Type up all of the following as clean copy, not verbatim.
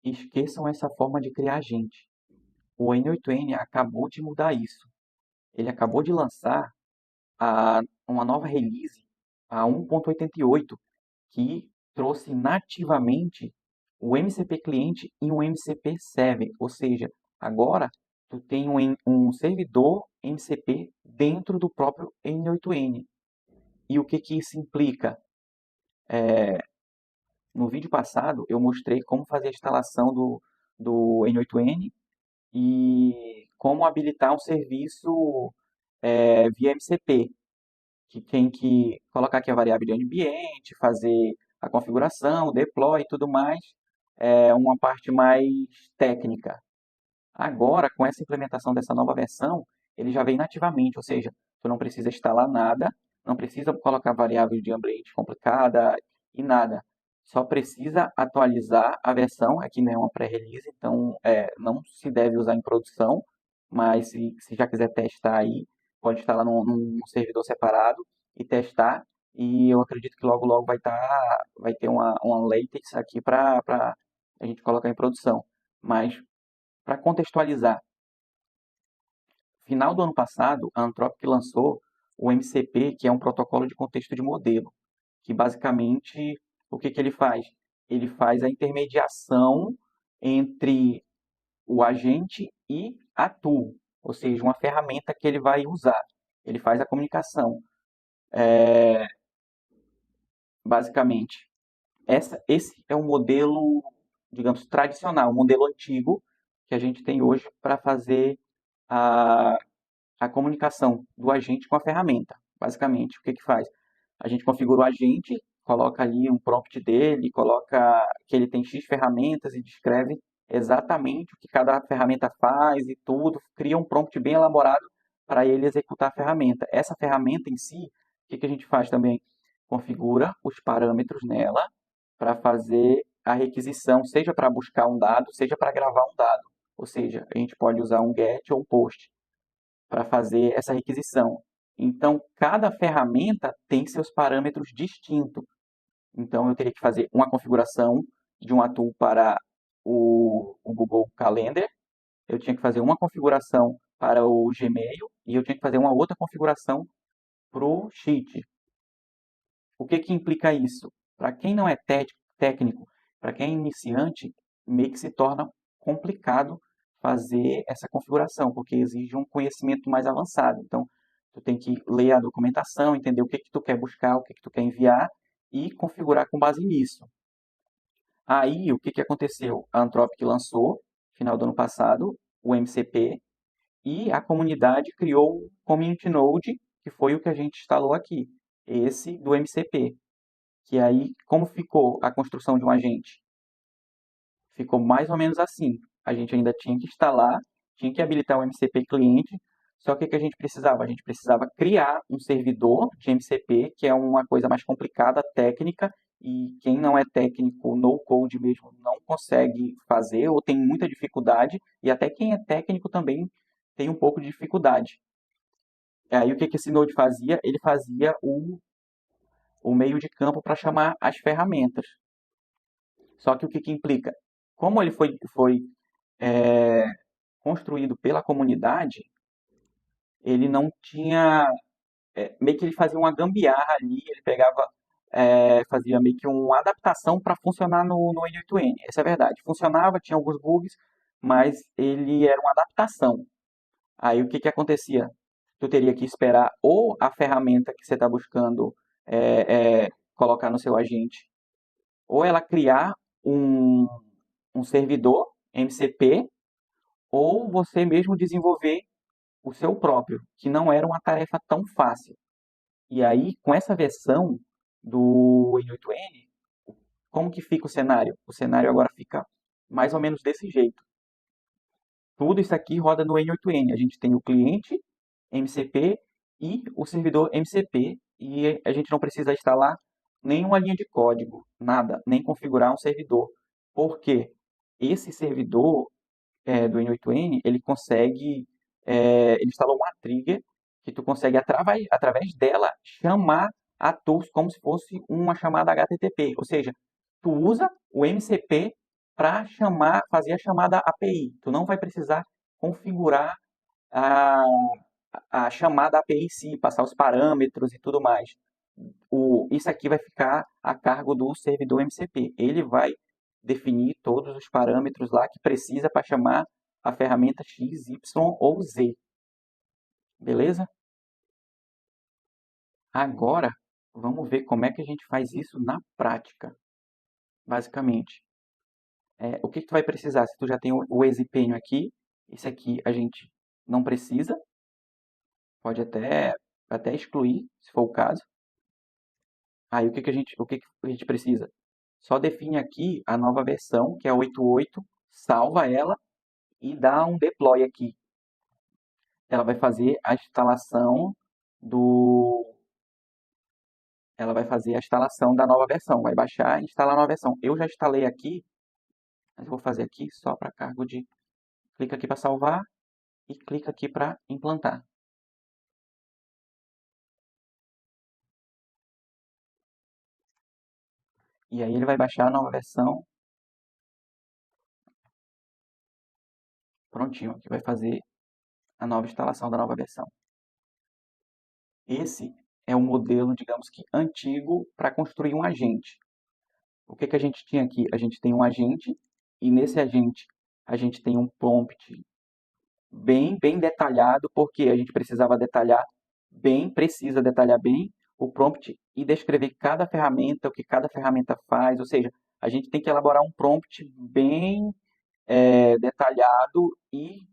Esqueçam essa forma de criar agente. O N8N acabou de mudar isso. Ele acabou de lançar uma nova release, a 1.88, que trouxe nativamente o MCP cliente e um MCP server, ou seja, agora tu tem um servidor MCP dentro do próprio N8N. E o que que isso implica? No vídeo passado eu mostrei como fazer a instalação do N8N e como habilitar um serviço via MCP, que tem que colocar aqui a variável de ambiente, fazer a configuração, o deploy e tudo mais, é uma parte mais técnica. Agora, com essa implementação dessa nova versão, ele já vem nativamente, ou seja, tu não precisa instalar nada, não precisa colocar variáveis de ambiente complicada e nada. Só precisa atualizar a versão, aqui não é uma pré-release, então não se deve usar em produção, mas se já quiser testar aí, pode instalar num servidor separado e testar. E eu acredito que logo logo vai ter uma latency aqui para a gente colocar em produção. Mas para contextualizar, final do ano passado, a Anthropic lançou o MCP, que é um protocolo de contexto de modelo, que basicamente o que ele faz? Ele faz a intermediação entre o agente e a tool, ou seja, uma ferramenta que ele vai usar. Ele faz a comunicação. Basicamente, esse é um modelo, digamos, tradicional, um modelo antigo que a gente tem hoje para fazer a, a comunicação do agente com a ferramenta. Basicamente, o que que faz? A gente configura o agente, coloca ali um prompt dele, coloca que ele tem X ferramentas e descreve exatamente o que cada ferramenta faz e tudo, cria um prompt bem elaborado para ele executar a ferramenta. Essa ferramenta em si, o que que a gente faz também? Configura os parâmetros nela para fazer a requisição, seja para buscar um dado, seja para gravar um dado. Ou seja, a gente pode usar um GET ou um POST para fazer essa requisição. Então, cada ferramenta tem seus parâmetros distintos. Então, eu teria que fazer uma configuração de uma tool para o Google Calendar, eu tinha que fazer uma configuração para o Gmail e eu tinha que fazer uma outra configuração para o Sheet. O que que implica isso? Para quem não é técnico, para quem é iniciante, meio que se torna complicado fazer essa configuração, porque exige um conhecimento mais avançado. Então, tu tem que ler a documentação, entender o que que tu quer buscar, o que que tu quer enviar e configurar com base nisso. Aí, o que que aconteceu? A Anthropic lançou, final do ano passado, o MCP, e a comunidade criou o Community Node, que foi o que a gente instalou aqui, esse do MCP. Que aí, como ficou a construção de um agente? Ficou mais ou menos assim. A gente ainda tinha que instalar, tinha que habilitar o MCP cliente, só que o que a gente precisava? A gente precisava criar um servidor de MCP, que é uma coisa mais complicada, técnica, e quem não é técnico no code mesmo não consegue fazer ou tem muita dificuldade, e até quem é técnico também tem um pouco de dificuldade. Aí o que que esse Node fazia? Ele fazia o meio de campo para chamar as ferramentas. Só que o que que implica? Como ele foi é, construído pela comunidade, ele não tinha. Meio que ele fazia uma gambiarra ali, ele pegava, fazia meio que uma adaptação para funcionar no N8N. Essa é a verdade. Funcionava, tinha alguns bugs, mas ele era uma adaptação. Aí o que que acontecia? Tu teria que esperar ou a ferramenta que você está buscando colocar no seu agente, ou ela criar um, um servidor MCP, ou você mesmo desenvolver o seu próprio, que não era uma tarefa tão fácil. E aí, com essa versão do N8N, como que fica o cenário? O cenário agora fica mais ou menos desse jeito. Tudo isso aqui roda no N8N. A gente tem o cliente MCP e o servidor MCP, e a gente não precisa instalar nenhuma linha de código, nada, nem configurar um servidor. Por quê? Esse servidor do N8N, ele consegue, ele instalou uma trigger que tu consegue, através dela, chamar a tools como se fosse uma chamada HTTP. Ou seja, tu usa o MCP para fazer a chamada API. Tu não vai precisar configurar a, a chamada API em si, passar os parâmetros e tudo mais. Isso aqui vai ficar a cargo do servidor MCP. Ele vai definir todos os parâmetros lá que precisa para chamar a ferramenta X, Y ou Z. Beleza? Agora, vamos ver como é que a gente faz isso na prática, basicamente. O que, que tu vai precisar? Se tu já tem o Exipenho aqui, esse aqui a gente não precisa, pode até excluir, se for o caso. Aí o que que a gente precisa? Só define aqui a nova versão, que é a 88, salva ela e dá um deploy aqui. Ela vai fazer a instalação do ela vai fazer a instalação da nova versão, vai baixar e instalar a nova versão. Eu já instalei aqui, mas eu vou fazer aqui só para cargo de clica aqui para salvar e clica aqui para implantar. E aí ele vai baixar a nova versão. Prontinho, aqui vai fazer a nova instalação da nova versão. Esse é um modelo, digamos que antigo, para construir um agente. O que que a gente tinha aqui? A gente tem um agente e nesse agente a gente tem um prompt bem detalhado, porque a gente precisava detalhar bem, precisa detalhar bem o prompt e descrever cada ferramenta, o que cada ferramenta faz, ou seja, a gente tem que elaborar um prompt bem detalhado e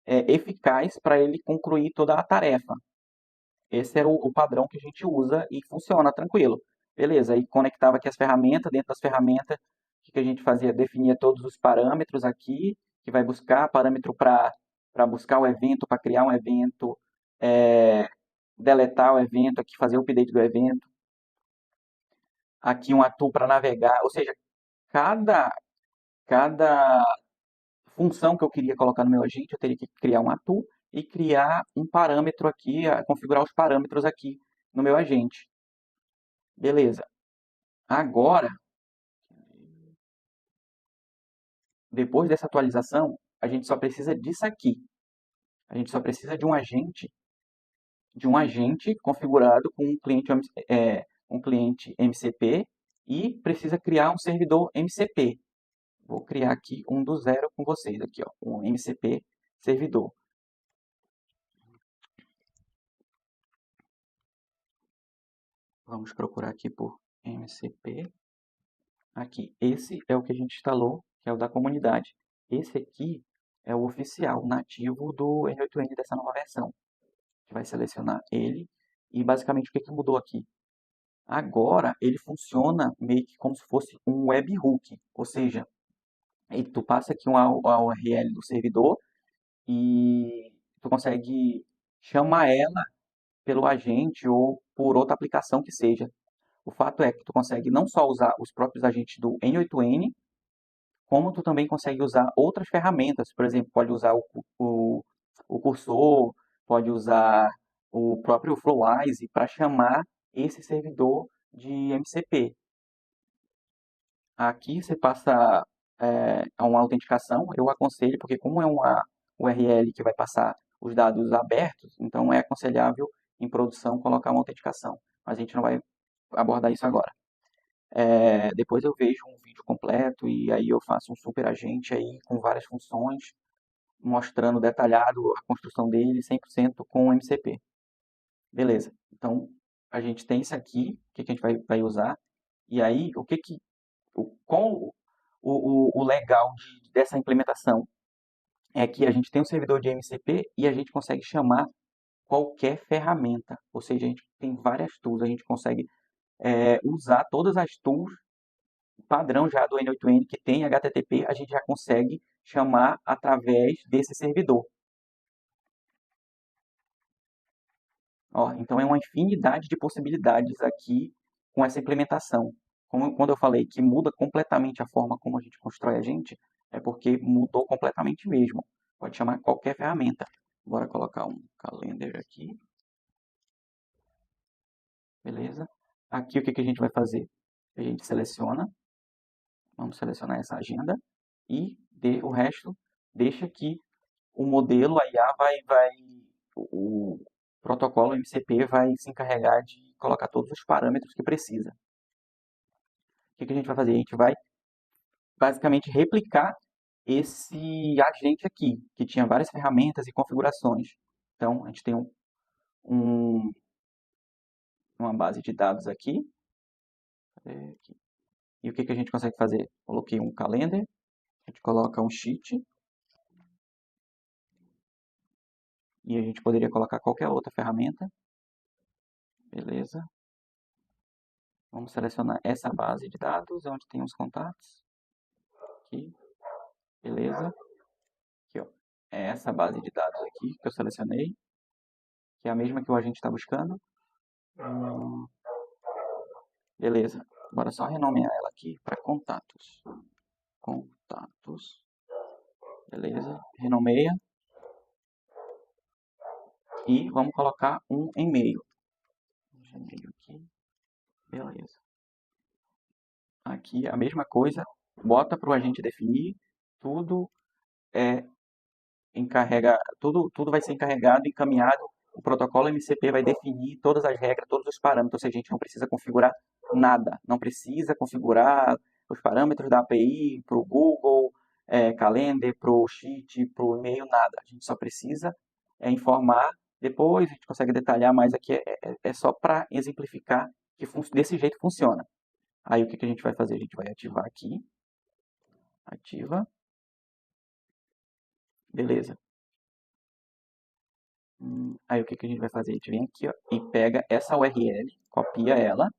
eficaz para ele concluir toda a tarefa. Esse era o padrão que a gente usa e funciona tranquilo. Beleza, aí conectava aqui as ferramentas, dentro das ferramentas, o que a gente fazia? Definia todos os parâmetros aqui, que vai buscar parâmetro para buscar o evento, para criar um evento, é, deletar o evento, aqui fazer o update do evento, aqui um atu para navegar, ou seja, cada função que eu queria colocar no meu agente, eu teria que criar um atu e criar um parâmetro aqui, configurar os parâmetros aqui no meu agente. Beleza. Agora, depois dessa atualização, a gente só precisa disso aqui. A gente só precisa de um agente configurado com um cliente MCP e precisa criar um servidor MCP. Vou criar aqui um do zero com vocês aqui, ó, um MCP servidor. Vamos procurar aqui por MCP. Aqui, esse é o que a gente instalou, que é o da comunidade. Esse aqui é o oficial, nativo do N8N dessa nova versão. A gente vai selecionar ele e basicamente o que mudou aqui? Agora ele funciona meio que como se fosse um webhook, ou seja, tu passa aqui uma URL do servidor e tu consegue chamar ela pelo agente ou por outra aplicação que seja. O fato é que tu consegue não só usar os próprios agentes do N8N, como tu também consegue usar outras ferramentas. Por exemplo, pode usar o cursor, pode usar o próprio Flowise para chamar esse servidor de MCP. Aqui você passa a uma autenticação, eu aconselho, porque como é uma URL que vai passar os dados abertos, então é aconselhável em produção colocar uma autenticação. Mas a gente não vai abordar isso agora. Depois eu vejo um vídeo completo e aí eu faço um super agente aí com várias funções, mostrando detalhado a construção dele 100% com o MCP. Beleza. Então, a gente tem isso aqui, que a gente vai usar. E aí, qual o legal dessa implementação? É que a gente tem um servidor de MCP e a gente consegue chamar qualquer ferramenta. Ou seja, a gente tem várias tools, a gente consegue usar todas as tools padrão já do N8N que tem HTTP, a gente já consegue chamar através desse servidor. Ó, então é uma infinidade de possibilidades aqui com essa implementação. Quando eu falei que muda completamente a forma como a gente constrói a gente, é porque mudou completamente mesmo. Pode chamar qualquer ferramenta. Bora colocar um calendar aqui. Beleza? Aqui o que a gente vai fazer? A gente seleciona. Vamos selecionar essa agenda. e o resto deixa que o modelo, a IA o protocolo MCP vai se encarregar de colocar todos os parâmetros que precisa. O que a gente vai fazer? A gente vai basicamente replicar esse agente aqui, que tinha várias ferramentas e configurações. Então, a gente tem uma base de dados aqui. E o que a gente consegue fazer? Coloquei um calendar, a gente coloca um sheet, e a gente poderia colocar qualquer outra ferramenta. Beleza. Vamos selecionar essa base de dados, onde tem os contatos. Aqui. Beleza. Aqui, ó. É essa base de dados aqui que eu selecionei, que é a mesma que o agente está buscando. Beleza. Agora é só renomear ela aqui para contatos. Contatos. Beleza. Renomeia. E vamos colocar um e-mail. Gmail aqui. Beleza. Aqui a mesma coisa. Bota para o agente definir. Tudo tudo vai ser encarregado, encaminhado. O protocolo MCP vai definir todas as regras, todos os parâmetros, ou seja, a gente não precisa configurar nada. Não precisa configurar os parâmetros da API para o Google, Calendar, para o Sheet, para o e-mail, nada. A gente só precisa informar. Depois a gente consegue detalhar, mas aqui é só para exemplificar que desse jeito funciona. Aí o que a gente vai fazer? A gente vai ativar aqui. Ativa. Beleza. Aí o que a gente vai fazer? A gente vem aqui, ó, e pega essa URL, copia ela,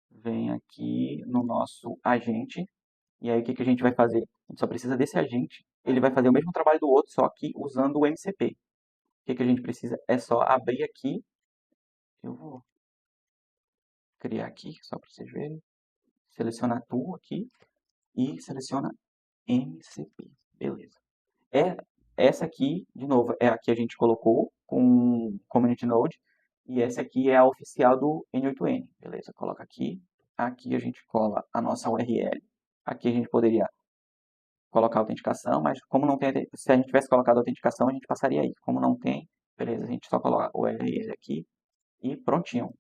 vem aqui no nosso agente, e aí o que a gente vai fazer? A gente só precisa desse agente, ele vai fazer o mesmo trabalho do outro, só que usando o MCP. O que a gente precisa? É só abrir aqui, eu vou criar aqui, só para vocês verem, selecionar Tool aqui, e seleciona MCP, beleza. Essa aqui, de novo, é a que a gente colocou com Community Node. E essa aqui é a oficial do N8N. Beleza, coloca aqui. Aqui a gente cola a nossa URL. Aqui a gente poderia colocar a autenticação, mas como não tem, se a gente tivesse colocado a autenticação, a gente passaria aí. Como não tem, beleza, a gente só coloca o URL aqui e prontinho.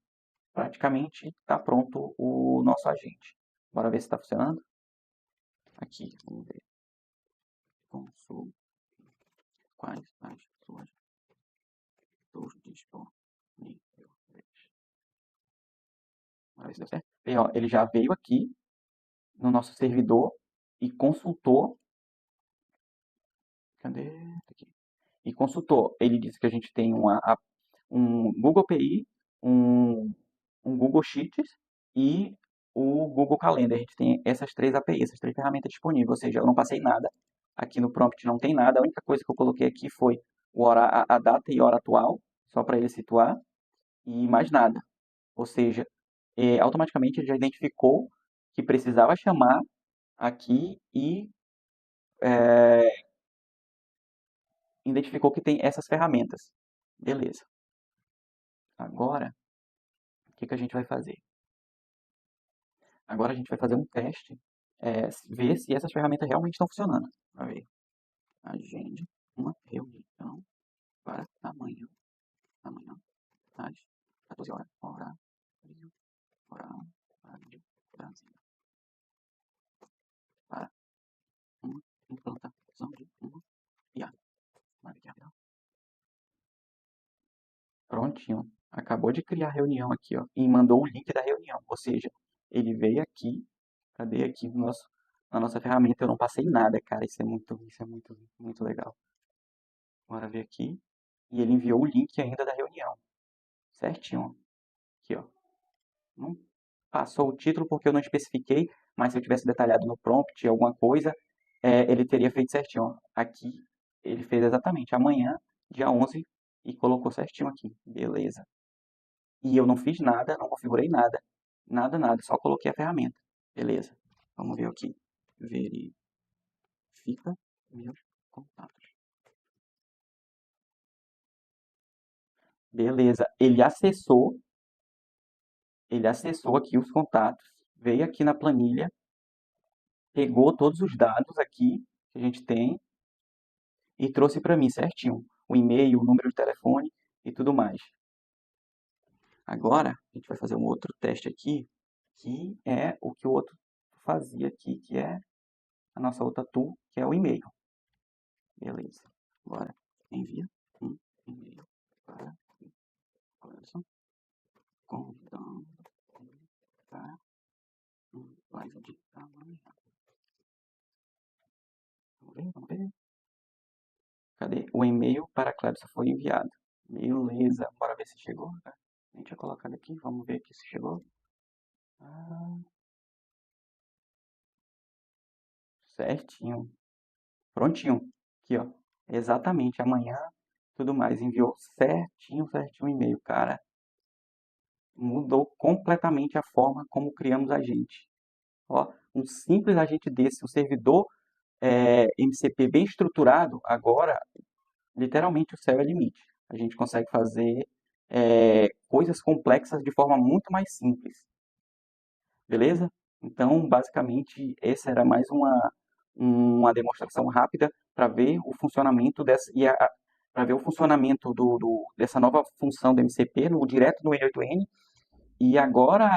Praticamente está pronto o nosso agente. Bora ver se está funcionando. Aqui, vamos ver. Consul. Quais as suas disponíveis? Vamos ver se deu certo. E, ó, ele já veio aqui no nosso servidor e consultou. Cadê? Aqui. E consultou. Ele disse que a gente tem um Google API, um Google Sheets e o Google Calendar. A gente tem essas três APIs, essas três ferramentas disponíveis. Ou seja, eu não passei nada. Aqui no prompt não tem nada. A única coisa que eu coloquei aqui foi a data e hora atual, só para ele situar, e mais nada. Ou seja, automaticamente ele já identificou que precisava chamar aqui e identificou que tem essas ferramentas. Beleza. Agora, o que a gente vai fazer? Agora a gente vai fazer um teste, ver se essas ferramentas realmente estão funcionando. Vai ver. Agende uma reunião para amanhã. Amanhã, às 14 horas. Horário Brasil. Para uma implantação de uma IA. Prontinho. Acabou de criar a reunião aqui, ó, e mandou o link da reunião. Ou seja, ele veio aqui, cadê aqui na nossa ferramenta? Eu não passei nada, cara. Isso é muito legal. Bora ver aqui. E ele enviou o link ainda da reunião. Certinho. Aqui, ó. Não passou o título porque eu não especifiquei, mas se eu tivesse detalhado no prompt alguma coisa, ele teria feito certinho. Ó. Aqui ele fez exatamente amanhã, dia 11, e colocou certinho aqui. Beleza. E eu não fiz nada, não configurei nada. Nada, só coloquei a ferramenta. Beleza. Vamos ver aqui. Verifica meus contatos. Beleza. Ele acessou aqui os contatos, veio aqui na planilha pegou todos os dados aqui que a gente tem e trouxe para mim certinho. O e-mail, o número de telefone e tudo mais. Agora, a gente vai fazer um outro teste aqui, que é o que o outro fazia aqui, que é a nossa outra tool, que é o e-mail. Beleza. Agora, envia um e-mail para o Clebson, convidando ele para um live de amanhã. Vamos ver. Cadê? O e-mail para Clebson foi enviado. Beleza. Bora ver se chegou. A gente tinha colocado aqui. Vamos ver aqui se chegou. Certinho. Prontinho. Aqui, ó. Exatamente. Amanhã, tudo mais. Enviou certinho o e-mail. Cara, mudou completamente a forma como criamos agente. Ó, um simples agente desse, um servidor MCP bem estruturado, agora, literalmente, o céu é limite. A gente consegue fazer coisas complexas de forma muito mais simples. Beleza? Então, basicamente, essa era mais uma demonstração rápida para ver o funcionamento para ver o funcionamento dessa nova função do MCP direto no N8N. E agora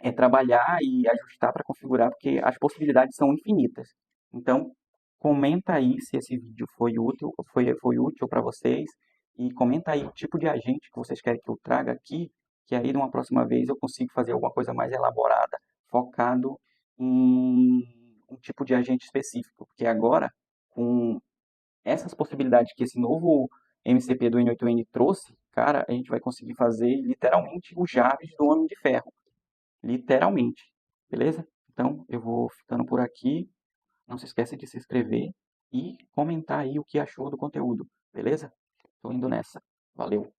é trabalhar e ajustar para configurar, porque as possibilidades são infinitas. Então, comenta aí se esse vídeo foi útil para vocês e comenta aí o tipo de agente que vocês querem que eu traga aqui, que aí, numa próxima vez, eu consigo fazer alguma coisa mais elaborada, focado em um tipo de agente específico. Porque agora, com essas possibilidades que esse novo MCP do N8N trouxe, cara, a gente vai conseguir fazer literalmente o Jarvis do Homem de Ferro. Literalmente. Beleza? Então, eu vou ficando por aqui. Não se esqueça de se inscrever e comentar aí o que achou do conteúdo. Beleza? Tô indo nessa. Valeu!